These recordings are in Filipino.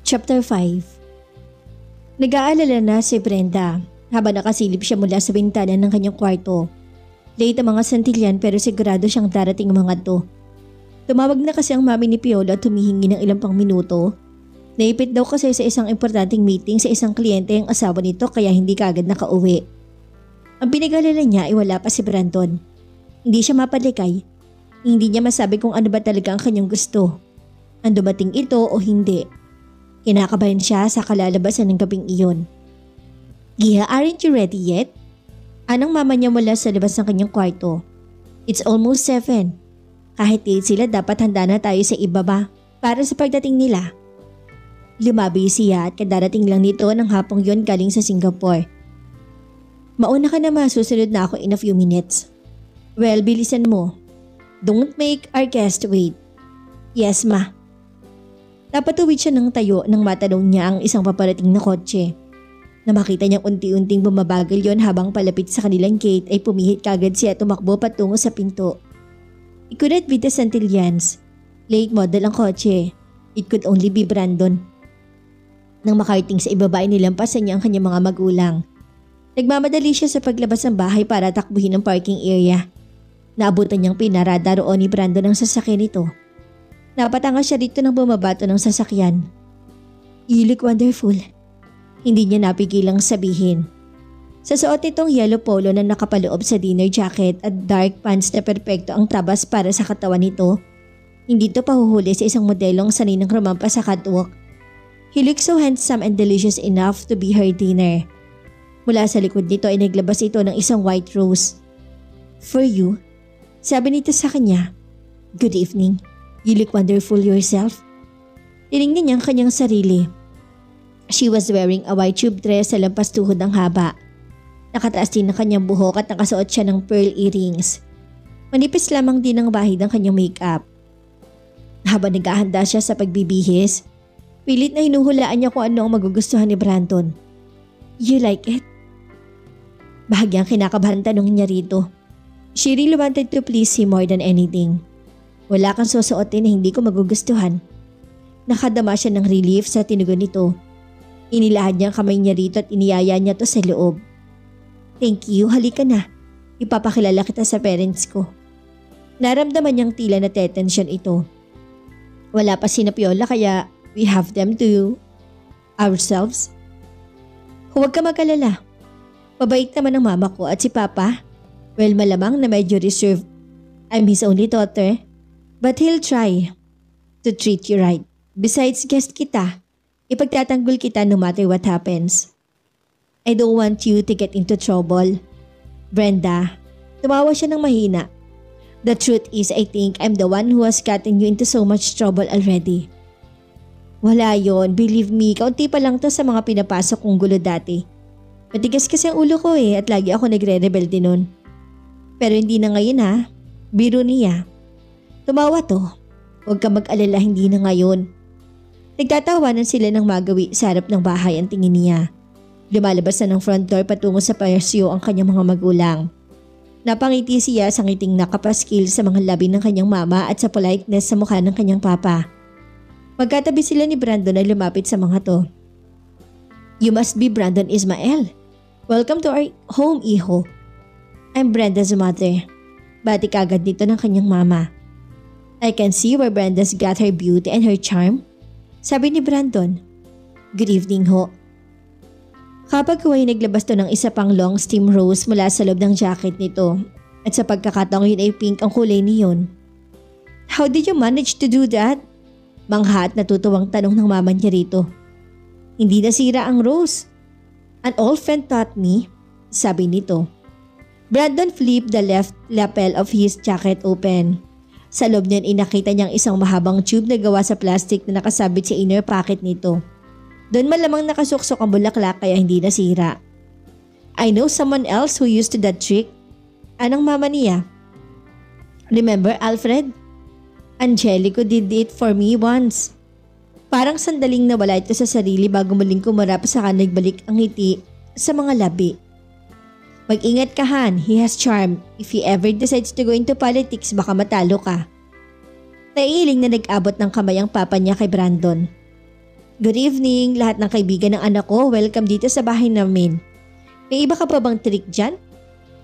Chapter 5. Nag-aalala na si Brenda habang nakasilip siya mula sa bintana ng kanyang kwarto. Late ang mga santilyan pero sigurado siyang darating ang mga to. Tumawag na kasi ang mami ni Piolo at humihingi ng ilang pang minuto. Naipit daw kasi sa isang importanteng meeting sa isang kliyente ang asawa nito kaya hindi kaagad nakauwi. Ang pinag-alala niya ay wala pa si Brandon. Hindi siya mapalikay. Hindi niya masabi kung ano ba talaga ang kanyang gusto. Ang dumating ito o hindi. Kinakabahan siya sa kalalabasan ng gabing iyon. Gia, aren't you ready yet? Anong mama niya mula sa labas ng kanyang kwarto. It's almost 7. Kahit 8 sila dapat handa na tayo sa ibaba para sa pagdating nila. Lumabi siya at kadarating lang nito ng hapong yon galing sa Singapore. Mauna ka na ma, susunod na ako in a few minutes. Well, bilisan mo. Don't make our guest wait. Yes ma. Napatuwid siya ng tayo nang matanong niya ang isang paparating na kotse. Na makita niyang unti-unting bumabagal yon habang palapit sa kanilang gate ay pumihit kagad siya at tumakbo patungo sa pinto. It could not be the Santillans. Late model ang kotse. It could only be Brandon. Nang makarating sa ibaba ay nilampasan niya ang kanyang mga magulang. Nagmamadali siya sa paglabas ng bahay para takbuhin ang parking area. Naabutan niyang pinarada roon ni Brandon ang sasakyan nito. Napatanga siya dito nang bumabato ng sasakyan. You look wonderful. Hindi niya napigilang sabihin. Sa suot nitong yellow polo na nakapaloob sa dinner jacket at dark pants na perpekto ang tabas para sa katawan nito, hindi ito pahuhuli sa isang modelong sanay ng rumampa sa catwalk. He looks so handsome and delicious enough to be her dinner. Mula sa likod nito ay naglabas ito ng isang white rose. For you, sabi nito sa kanya. Good evening. You look wonderful yourself. Tinignan niya ang kanyang sarili. She was wearing a white tube dress sa lampas tuhod ng haba. Nakataas din ang kanyang buhok at nakasuot siya ng pearl earrings. Manipis lamang din ang bahid ng kanyang makeup. Habang naghahanda siya sa pagbibihis, pilit na hinuhulaan niya kung ano ang magugustuhan ni Brandon. You like it? Bahagyang kinakabahan tanong niya rito. She really wanted to please him more than anything. Wala kang susuotin na hindi ko magugustuhan. Nakadama siya ng relief sa tinugon nito. Inilahad niya ang kamay niya rito at iniyaya niya to sa loob. Thank you, halika na. Ipapakilala kita sa parents ko. Naramdaman niyang tila na tension ito. Wala pa si Napiola kaya we have them to ourselves. Huwag ka mag-alala. Mabait naman ang mama ko at si Papa. Well, malamang na medyo reserved. I'm his only daughter. But he'll try to treat you right. Besides, guest kita. Ipagtatanggol kita no matter what happens. I don't want you to get into trouble. Brenda, tumawa siya ng mahina. The truth is, I think I'm the one who has gotten you into so much trouble already. Wala yon, believe me, kaunti pa lang to sa mga pinapasok kong gulo dati. Matigas kasi ang ulo ko at lagi ako nagre-rebelde nun. Pero hindi na ngayon ha, biro niya. Tumawa to, huwag ka mag-alala, hindi na ngayon. Nagtatawanan sila ng magawi sa harap ng bahay ang tingin niya. Lumalabas na ng front door patungo sa palasyo ang kanyang mga magulang. Napangiti siya sa ngiting nakapaskil sa mga labi ng kanyang mama at sa politeness sa mukha ng kanyang papa. Magkatabi sila ni Brandon na lumapit sa mga to. You must be Brandon Ismael. Welcome to our home, iho. I'm Brenda's mother. Bati kagad nito ng kanyang mama. I can see where Brenda's got her beauty and her charm. Sabi ni Brandon. Good evening ho. Kapag huwag naglabas to ng isa pang long steam rose mula sa loob ng jacket nito at sa pagkakataong yun ay pink ang kulay niyon. How did you manage to do that? Mangha at natutuwang tanong ng mama niya rito. Hindi nasira ang rose. An old friend taught me, sabi nito. Brandon flipped the left lapel of his jacket open. Sa loob niyan inakita niyang isang mahabang tube na gawa sa plastic na nakasabit sa inner pocket nito. Doon malamang nakasuksok ang bulaklak kaya hindi nasira. I know someone else who used to that trick. Anong mama niya? Remember Alfred? Angelico did it for me once. Parang sandaling nawala ito sa sarili bago muling kumarap sa nagbalik ang ngiti sa mga labi. Mag-ingat ka Han, he has charm. If he ever decides to go into politics baka matalo ka. Naiiling na nag-abot ng kamay ang papa niya kay Brandon. Good evening, lahat ng kaibigan ng anak ko. Welcome dito sa bahay namin. May iba ka pa bang trick dyan?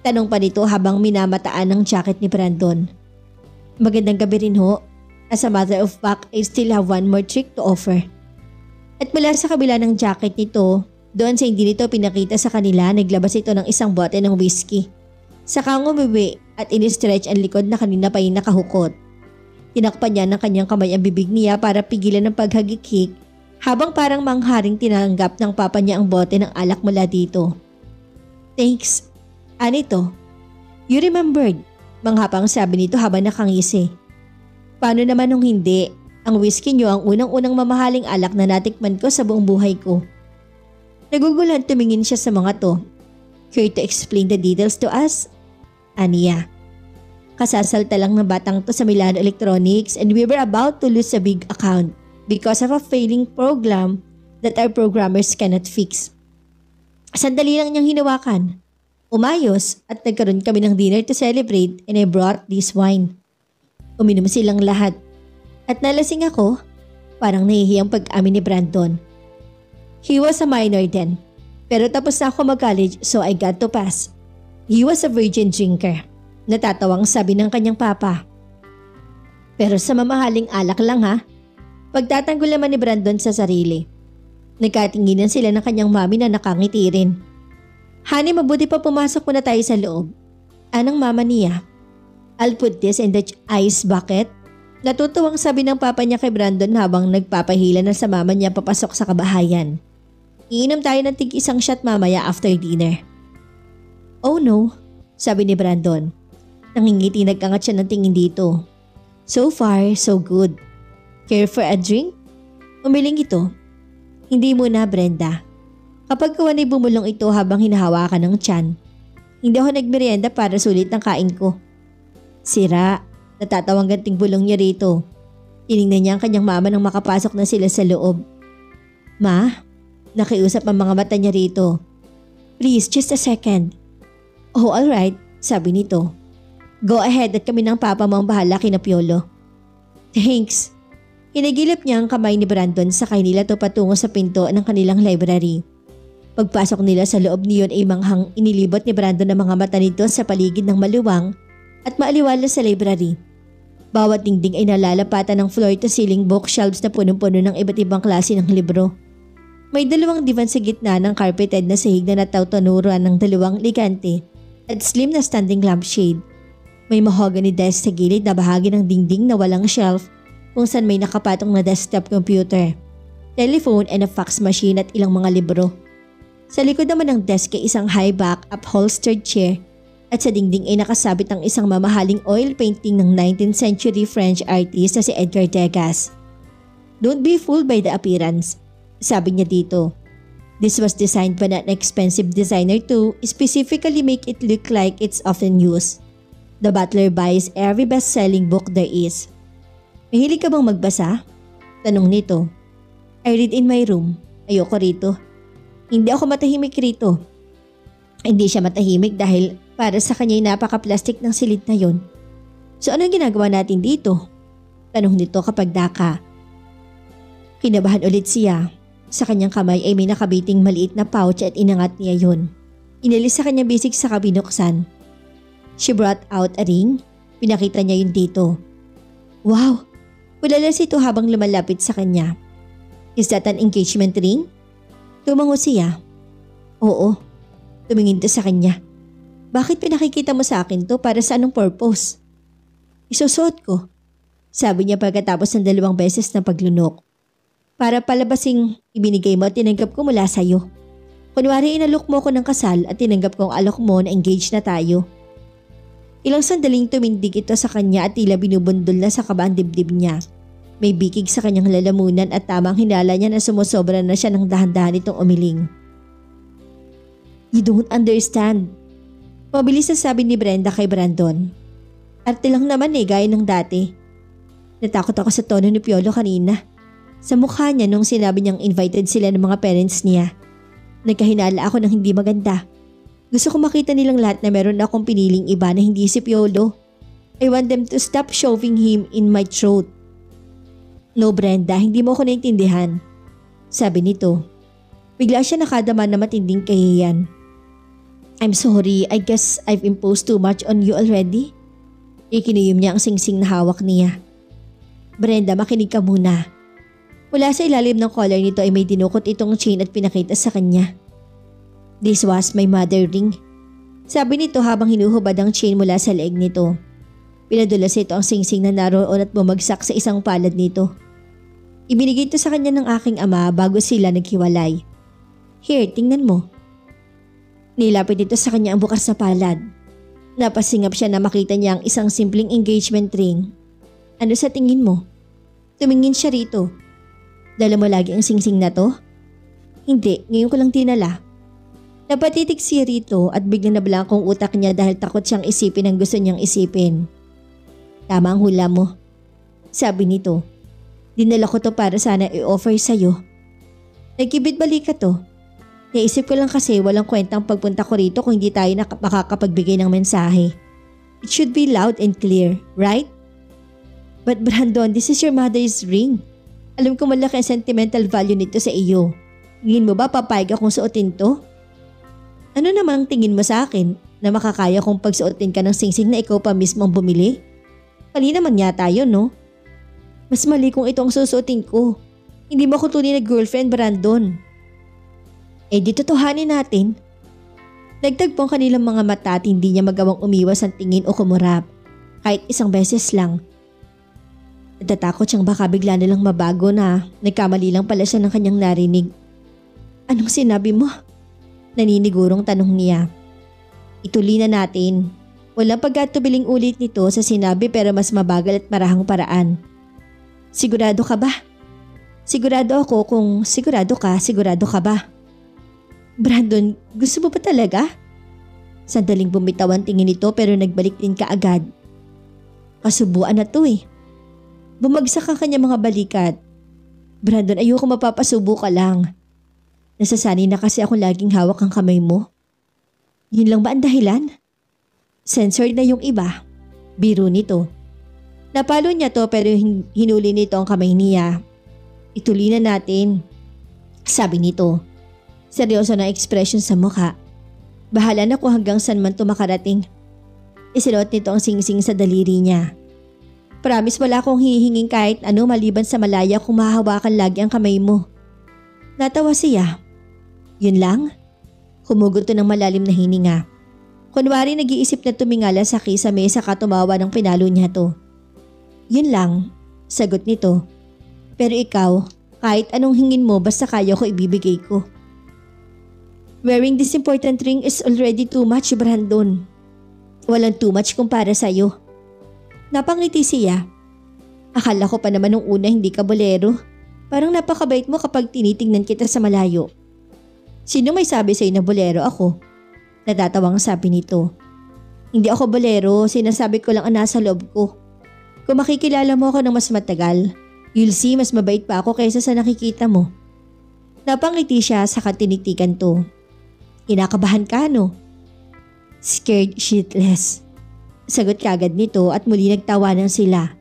Tanong pa nito habang minamataan ng jacket ni Brandon. Magandang gabi rin ho. As a matter of fact, I still have one more trick to offer. At mula sa kabila ng jacket nito, doon sa hindi nito pinakita sa kanila, naglabas ito ng isang bote ng whiskey. Saka ngumiwi at in-stretch ang likod na kanina pa yung nakahukot. Tinakpan niya ng kanyang kamay ang bibig niya para pigilan ng paghagikik habang parang mangharing tinanggap ng papa niya ang bote ng alak mula dito. Thanks. Anito? You remembered? Manghapang sabi nito habang nakangisi. Paano naman nung hindi? Ang whiskey niyo ang unang-unang mamahaling alak na natikman ko sa buong buhay ko. Naguguluhan tumingin siya sa mga to. Care to explain the details to us? Aniya. Kasasalta lang ng batang to sa Milano Electronics and we were about to lose a big account because of a failing program that our programmers cannot fix. Sandali lang niyang hinawakan. Umayos at nagkaroon kami ng dinner to celebrate and I brought this wine. Uminom silang lahat. At nalasing ako, parang nahihiyang pag-amin ni Brandon. He was a minor then, pero tapos na ako mag-college so I got to pass. He was a virgin drinker. Natatawang sabi ng kanyang papa. Pero sa mamahaling alak lang ha. Pagtatanggol naman ni Brandon sa sarili. Nagkatinginan sila ng kanyang mami na nakangiti rin. Honey, mabuti pa pumasok muna tayo sa loob. Anong mama niya? I'll put this in the ice bucket. Natutuwang sabi ng papa niya kay Brandon habang nagpapahila na sa mama niya papasok sa kabahayan. Iinom tayo ng tig-isang shot mamaya after dinner. Oh no, sabi ni Brandon. Nangingiti nagkangat siya ng tingin dito. So far, so good. Care for a drink? Umiling ito. Hindi muna, Brenda. Kapag kawan ay bumulong ito habang hinahawakan ng tiyan, hindi ako nagmerienda para sulit ng kain ko. Sira, natatawang ganting bulong niya rito. Tinignan niya ang kanyang mama nang makapasok na sila sa loob. Ma, nakiusap ang mga mata niya rito. Please, just a second. Oh, alright, sabi nito. Go ahead at kami ng papa mo ang bahala kina Piolo. Thanks. Hinagilap niya ang kamay ni Brandon sakay nila to patungo sa pinto ng kanilang library. Pagpasok nila sa loob niyon ay manghang inilibot ni Brandon ang mga mata nito sa paligid ng maluwang at maaliwala sa library. Bawat dingding ay nalalapatan ng floor-to-ceiling bookshelves na punong-puno ng iba't ibang klase ng libro. May dalawang divan sa gitna ng carpeted na sahig na natawtanuran ng dalawang ligante at slim na standing lampshade. May mahogany desk sa gilid na bahagi ng dingding na walang shelf kung saan may nakapatong na desktop computer, telephone and a fax machine at ilang mga libro. Sa likod naman ng desk ay isang high-back upholstered chair at sa dingding ay nakasabit ang isang mamahaling oil painting ng 19th century French artist na si Edgar Degas. Don't be fooled by the appearance, sabi niya dito. This was designed by an expensive designer to specifically make it look like it's often used. The butler buys every best-selling book there is. Mahilig ka bang magbasa? Tanong nito. I read in my room. Ayoko rito. Hindi ako matahimik rito. Hindi siya matahimik dahil para sa kanya ay napaka-plastic ng silid na yon. So anong ginagawa natin dito? Tanong nito kapag daka. Kinabahan ulit siya. Sa kanyang kamay ay may nakabiting maliit na pouch at inangat niya yun. Inalis sa kanyang bisig sa kabinuksan. She brought out a ring. Pinakita niya yun dito. Wow! Pulalas ito habang lumalapit sa kanya. Is that an engagement ring? Tumango siya. Oo. Tumingin to sa kanya. Bakit pinakikita mo sa akin to? Para sa anong purpose? Isusuot ko. Sabi niya pagkatapos ng 2 beses na paglunok. Para palabasing ibinigay mo at tinanggap ko mula sa'yo. Kunwari inalok mo ko ng kasal at tinanggap kong alok mo na engaged na tayo. Ilang sandaling tumindig ito sa kanya at tila binubundol na sa kaba ang dibdib niya. May bikig sa kanyang lalamunan at tamang hinala niya na sumusobra na siya ng dahan-dahan itong umiling. You don't understand. Mabilis na sabi ni Brenda kay Brandon. Arte lang naman gaya ng dati. Natakot ako sa tono ni Piolo kanina. Sa mukha niya nung sinabi niyang invited sila ng mga parents niya. Nagkahinala ako ng hindi maganda. Gusto ko makita nilang lahat na meron akong piniling iba na hindi si Piolo. I want them to stop shoving him in my throat. No, Brenda, hindi mo ako naintindihan. sabi nito. Bigla siya nakadama na matinding kahihiyan. I'm sorry, I guess I've imposed too much on you already. Ikinuyom niya ang singsing na hawak niya. Brenda, makinig ka muna. Mula sa ilalim ng collar nito ay may dinukot itong chain at pinakita sa kanya. This was my mother ring. Sabi nito habang hinuhubad ang chain mula sa leeg nito. Pinadulas ito ang singsing na naroon at bumagsak sa isang palad nito. Ibinigay ito sa kanya ng aking ama bago sila naghiwalay. Here, tingnan mo. Nilapit ito sa kanya ang bukas na palad. Napasingap siya na makita niya ang isang simpleng engagement ring. Ano sa tingin mo? Tumingin siya rito. Dala mo lagi ang singsing na to? Hindi, ngayon ko lang tinala. Napatitig siya rito at biglang nablangkong utak niya dahil takot siyang isipin ang gusto niyang isipin. Tama ang hula mo. Sabi nito. Dinala ko to para sana i-offer sa'yo. Nagkibit balik ka to. Naisip ko lang kasi walang kwentang pagpunta ko rito kung hindi tayo makakapagbigay ng mensahe. It should be loud and clear, right? But Brandon, this is your mother's ring. Alam ko malaki ang sentimental value nito sa iyo. Tingin mo ba papayag akong suotin to? Ano namang tingin mo sa akin na makakaya kong pagsuotin ka ng singsing na ikaw pa mismo ang bumili? Mali naman yata yun, no? Mas mali kung ito ang susuotin ko. Hindi mo ako tunay na girlfriend, Brandon. Eh di totohanin natin. Nagtagpo ang kanilang mga mata at hindi niya magawang umiwas ang tingin o kumurap. Kahit isang beses lang. Natatakot siyang baka bigla nilang mabago na nagkamali lang pala siya ng kanyang narinig. Anong sinabi mo? Naninigurong tanong niya. Ituloy na natin. Walang pagkatubiling ulit nito sa sinabi pero mas mabagal at marahang paraan. Sigurado ka ba? Sigurado ako kung sigurado ka ba? Brandon, gusto mo ba talaga? Sandaling bumitaw ang tingin nito pero nagbalik din kaagad. Kasubuan na to eh. Bumagsak ang kanya mga balikat. Brandon, ayoko mapapasubo ka lang. Nasasanay na kasi akong laging hawak ang kamay mo. Yun lang ba ang dahilan? Censored na yung iba. Biro nito. Napalo niya to pero hinuli nito ang kamay niya. Ituloy na natin. Sabi nito. Seryoso na ekspresyon sa mukha. Bahala na kung hanggang saan man ito makarating. Isinuot nito ang singsing sa daliri niya. Promise wala akong hihinging kahit ano maliban sa malaya kung mahahawakan lagi ang kamay mo. Natawa siya. Yun lang? Humugot to ng malalim na hininga. Kunwari nag-iisip na tumingala sa kisame saka tumawa ng pinalo niya to. Yun lang, sagot nito. Pero ikaw, kahit anong hingin mo basta kaya ko ibibigay ko. Wearing this important ring is already too much, Brandon. Walang too much kumpara sa'yo. Napangiti siya. Akala ko pa naman nung una hindi ka bolero. Parang napakabait mo kapag tinitingnan kita sa malayo. Sino may sabi sa'yo na bolero ako? Natatawang sabi nito. Hindi ako bolero, sinasabi ko lang ang nasa loob ko. Kung makikilala mo ako ng mas matagal, you'll see mas mabait pa ako kaysa sa nakikita mo. Napangiti siya sa katinitikan to. Kinakabahan ka, no? Scared shitless. Sagot kagad nito at muli nagtawanan sila.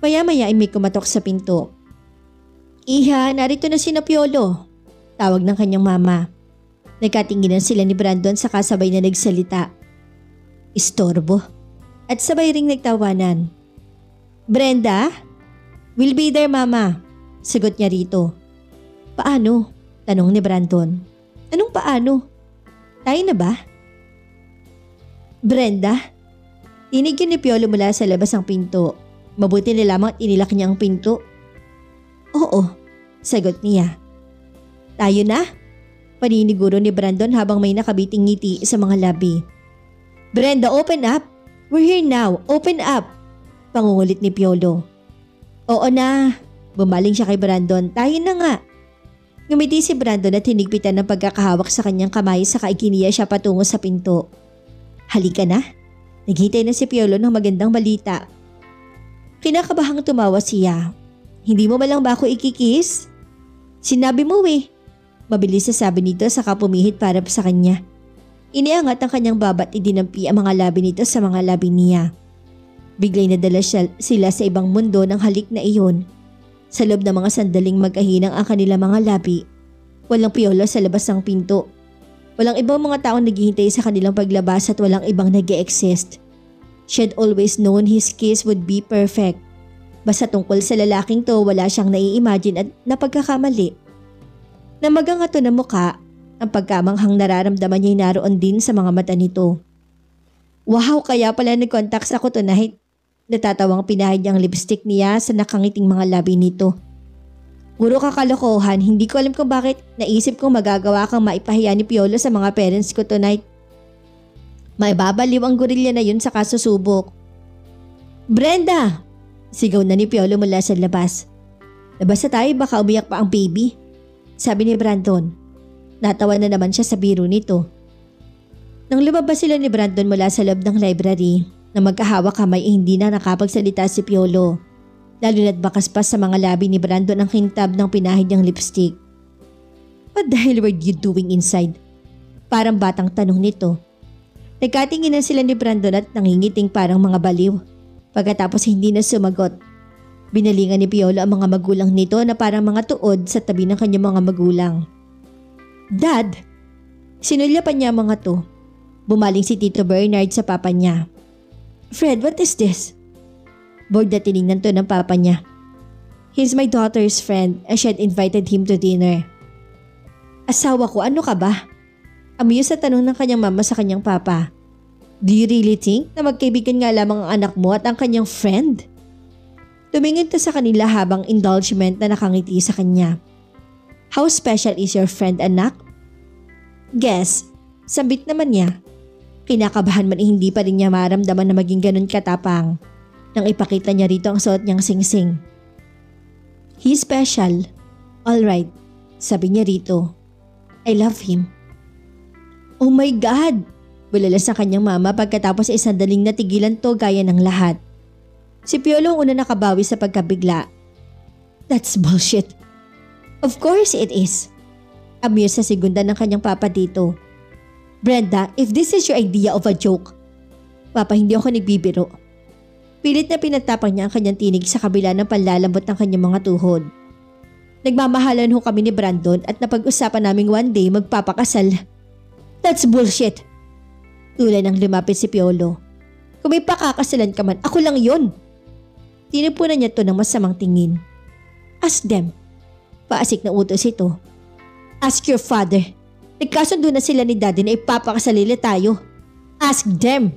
Maya-maya ay may kumatok sa pinto. Iha, narito na si Piolo. Tawag ng kanyang mama. Nagkatinginan sila ni Brandon sa kasabay na nagsalita. Istorbo. At sabay ring nagtawanan. Brenda? We'll be there, mama. Sagot niya rito. Paano? Tanong ni Brandon. Anong paano? Tayo na ba? Brenda? Tinig yun ni Piolo mula sa labas ng pinto. Mabuti na lamang inilak niya ang pinto. Oo, sagot niya. Tayo na? Paniniguro ni Brandon habang may nakabiting ngiti sa mga labi. Brenda, open up! We're here now, open up! Pangungulit ni Piolo. Oo na, bumaling siya kay Brandon. Tayo na nga. Ngumiti si Brandon at hinigpitan ng pagkakahawak sa kanyang kamay saka ikiniya siya patungo sa pinto. Halika na. Naghintay na si Piolo ng magandang balita. Kinakabahang tumawa siya. Hindi mo malang ba ako ikikis? Sinabi mo eh. Mabilis na sabi nito saka pumihit para sa kanya. Iniangat ang kanyang baba at idinampi ang mga labi nito sa mga labi niya. Biglay nadala sila sa ibang mundo ng halik na iyon. Sa loob ng mga sandaling magkahinang ang kanilang mga labi, walang Piolo sa labas ng pinto. Walang ibang mga taong naghihintay sa kanilang paglabas at walang ibang nag-e-exist. She had always known his kiss would be perfect. Basta tungkol sa lalaking to, wala siyang nai-imagine at napagkakamali. Namagang ato na muka, ang pagkamanghang nararamdaman niya naroon din sa mga mata nito. Wow, kaya pala nag-contacts ako tonight. Natatawang pinahid niyang lipstick niya sa nakangiting mga labi nito. Puro kakalokohan, hindi ko alam kung bakit naisip kong magagawa kang maipahiya ni Piolo sa mga parents ko tonight. Maibabaliw ang gorilla na yun sa kasusubok. Brenda! Sigaw na ni Piolo mula sa labas. Labas na tayo, baka umiyak pa ang baby. Sabi ni Brandon. Natawa na naman siya sa biro nito. Nang lumabas sila ni Brandon mula sa loob ng library, na magkahawak kamay hindi na nakapagsalita si Piolo. Lalo na't bakas pa sa mga labi ni Brandon ang kintab ng pinahid niyang lipstick. What the hell were you doing inside? Parang batang tanong nito. Nagkatinginan sila ni Brandon at nangingiting parang mga baliw. Pagkatapos hindi na sumagot. Binalingan ni Piolo ang mga magulang nito na parang mga tuod sa tabi ng kanyang mga magulang. Dad! Sinulyapan niya ang mga to. Bumaling si Tito Bernard sa papa niya. Fred, what is this? Bored na tinignan to ng papa niya. He's my daughter's friend and she had invited him to dinner. Asawa ko, ano ka ba? Amiyos sa tanong ng kanyang mama sa kanyang papa. Do you really think na magkaibigan nga lamang ang anak mo at ang kanyang friend? Tumingin to sa kanila habang indulgement na nakangiti sa kanya. How special is your friend, anak? Guess, sambit naman niya. Kinakabahan man hindi pa rin niya maramdaman na maging ganun katapang nang ipakita niya rito ang suot niyang singsing. He's special. Alright, sabi niya rito. I love him. Oh my God! Bulala sa kanyang mama pagkatapos ay sandaling natigilan to gaya ng lahat. Si Piolo ang una nakabawi sa pagkabigla. That's bullshit. Of course it is. Amir sa segunda ng kanyang papa dito. Brenda, if this is your idea of a joke, Papa, hindi ako nagbibiro. Pilit na pinatapang niya ang kanyang tinig sa kabila ng panlalambot ng kanyang mga tuhod. Nagmamahalan ho kami ni Brandon at napag-usapan naming one day magpapakasal. That's bullshit. Tulad ng lumapit si Piolo. Kung may pakakasalan ka man, ako lang yon. Tinupunan niya to ng masamang tingin. Ask them. Paasik na utos ito. Ask your father. Nagkasundo na sila ni Daddy na ipapakasalili tayo. Ask them.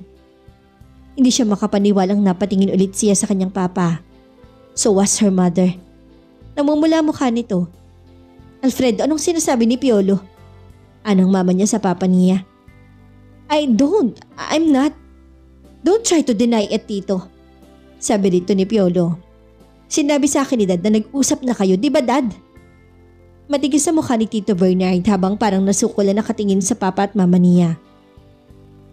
Hindi siya makapaniwalang napatingin ulit siya sa kanyang papa. So was her mother. Namumula mukha nito. Alfredo, anong sinasabi ni Piolo? Anong mama niya sa papa niya? I'm not. Don't try to deny it, Tito. Sabi rito ni Piolo. Sinabi sa akin ni Dad na nag-usap na kayo, di ba Dad? Matigis sa mukha ni Tito Bernard habang parang nasukulan nakatingin sa papa at mama niya.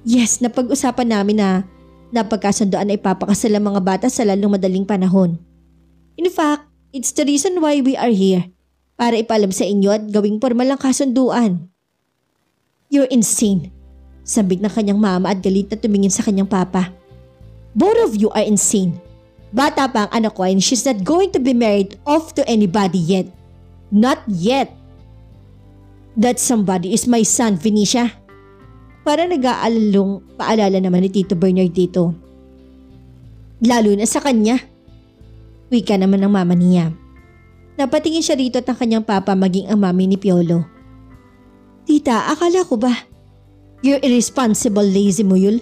Yes, napag-usapan namin na napagkasundoan na ipapakasal ang mga bata sa lalong madaling panahon. In fact, it's the reason why we are here. Para ipalam sa inyo at gawing formal ang kasunduan. You're insane. Sambit ng kanyang mama at galit na tumingin sa kanyang papa. Both of you are insane. Bata pa ang anak ko and she's not going to be married off to anybody yet. Not yet. That somebody is my son, Venetia. Para nag-aalalong paalala naman ni Tito Bernard dito. Lalo na sa kanya. Wika naman ng mama niya. Napatingin siya rito at ang kanyang papa maging ang mami ni Piolo. Tita, akala ko ba? You're irresponsible, lazy muyul.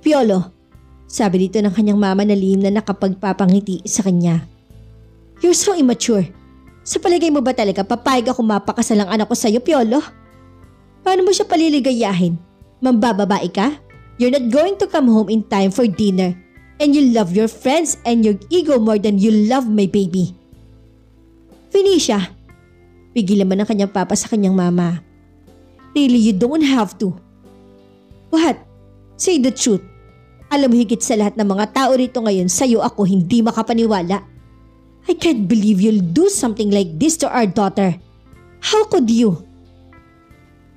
Piolo, sabi dito ng kanyang mama na lihim na nakapagpapangiti sa kanya. You're so immature. Sa palagay mo ba talaga papayag ako mapakasal ang anak ko sa'yo, Piolo? Paano mo siya paliligayahin? Mambababae ka? You're not going to come home in time for dinner and you love your friends and your ego more than you love my baby. Venetia, pigilan man ng kanyang papa sa kanyang mama. Really, you don't have to. What? Say the truth. Alam mo higit sa lahat ng mga tao rito ngayon, sa'yo ako hindi makapaniwala. I can't believe you'll do something like this to our daughter. How could you?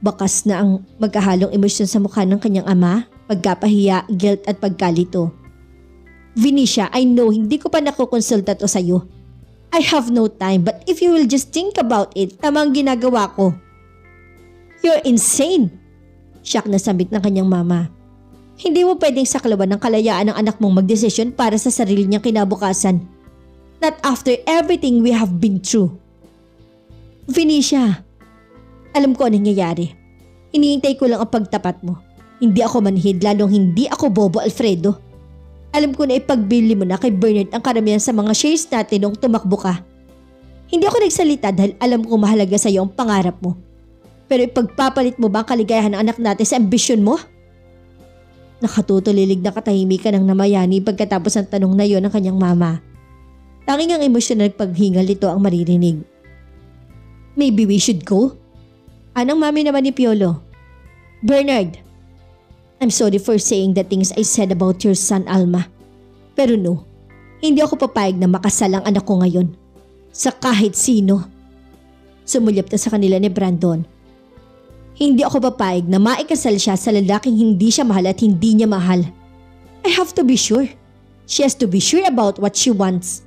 Bakas na ang magkahalong emosyon sa mukha ng kanyang ama, pagkapahiya, guilt at pagkalito. Venetia, I know hindi ko pa nakukonsulta to sa'yo. I have no time, but if you will just think about it, tama ang ginagawa ko. You're insane! Shock na sambit ng kanyang mama. Hindi mo pwedeng saklawan ng kalayaan ng anak mong magdesisyon para sa sarili niyang kinabukasan. Not after everything we have been through. Venetia, alam ko anong nangyayari. Iniintay ko lang ang pagtapat mo. Hindi ako manhid, lalong hindi ako bobo, Alfredo. Alam ko na ipagbili mo na kay Bernard ang karamihan sa mga shares natin nung tumakbo ka. Hindi ako nagsalita dahil alam ko mahalaga sa iyo ang pangarap mo. Pero ipagpapalit mo ba ang kaligayahan ng anak natin sa ambisyon mo? Nakatutulilig na katahimikan ng namayani pagkatapos ng tanong na yon ng kanyang mama. Tanging ang emosyon na nagpaghingal nito ang maririnig. Maybe we should go? Anong mami naman ni Piolo? Bernard, I'm sorry for saying the things I said about your son, Alma. Pero no, hindi ako papayag na makasal ang anak ko ngayon. Sa kahit sino. Sumulyap na sa kanila ni Brandon. Hindi ako papayag na maikasal siya sa lalaking hindi siya mahal at hindi niya mahal. I have to be sure. She has to be sure about what she wants.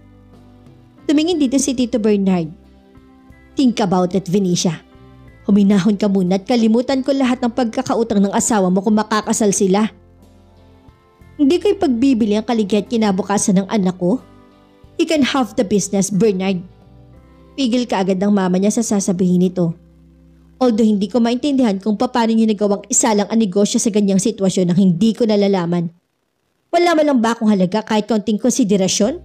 Tumingin dito si Tito Bernard. Think about it, Venetia. Huminahon ka muna at kalimutan ko lahat ng pagkakautang ng asawa mo kung makakasal sila. Hindi ko ipagbibili ang kaligaya't kinabukasan ng anak ko. You can have the business, Bernard. Pigil ka agad ng mama niya sa sasabihin nito. Although hindi ko maintindihan kung paano niyo nagawang isalang ang negosyo sa ganyang sitwasyon nang hindi ko nalalaman. Wala man lang ba akong halaga kahit kaunting konsiderasyon?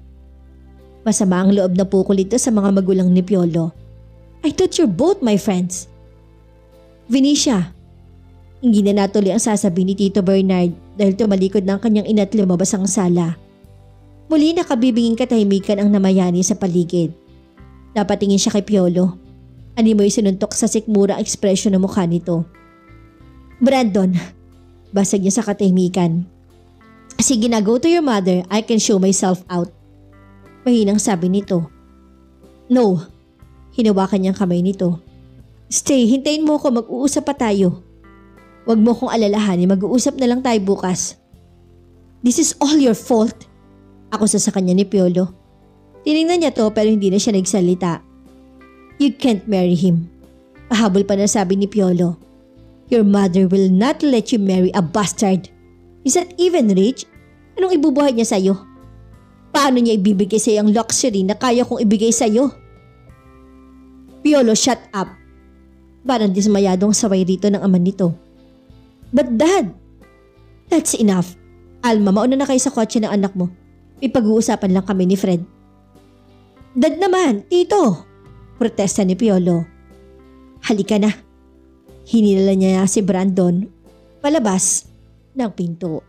Masama ang loob na pukol ito sa mga magulang ni Piolo. I thought you're both my friends. Venetia, hindi na natuloy ang sasabihin ni Tito Bernard dahil tumalikod na ang kanyang ina at lumabas ang sala. Muli nakabibinging katahimikan ang namayani sa paligid. Napatingin siya kay Piolo. Animoy sinuntok sa sikmura ang ekspresyon ng mukha nito. Brandon, basag niya sa katahimikan. Sige na, go to your mother. I can show myself out. Mahinang sabi nito. No, hinawakan niyang kamay nito. Stay, hintayin mo ako, mag-uusap pa tayo. Huwag mo kong alalahanin, mag-uusap na lang tayo bukas. This is all your fault. Ako sa kanya ni Piolo. Tinignan niya to pero hindi na siya nagsalita. You can't marry him. Pahabol pa na sabi ni Piolo. Your mother will not let you marry a bastard. Is that even rich? Anong ibubuhay niya sa'yo? Paano niya ibibigay sa'yo ang luxury na kaya kong ibigay sa'yo? Piolo, shut up. Parang dismayadong saway rito ng ama nito. But dad, that's enough. Alma, mauna na kayo sa kotse ng anak mo. May pag-uusapan lang kami ni Fred. Dad naman, tito. Protesta ni Piolo. Halika na. Hinilala niya si Brandon palabas ng pinto.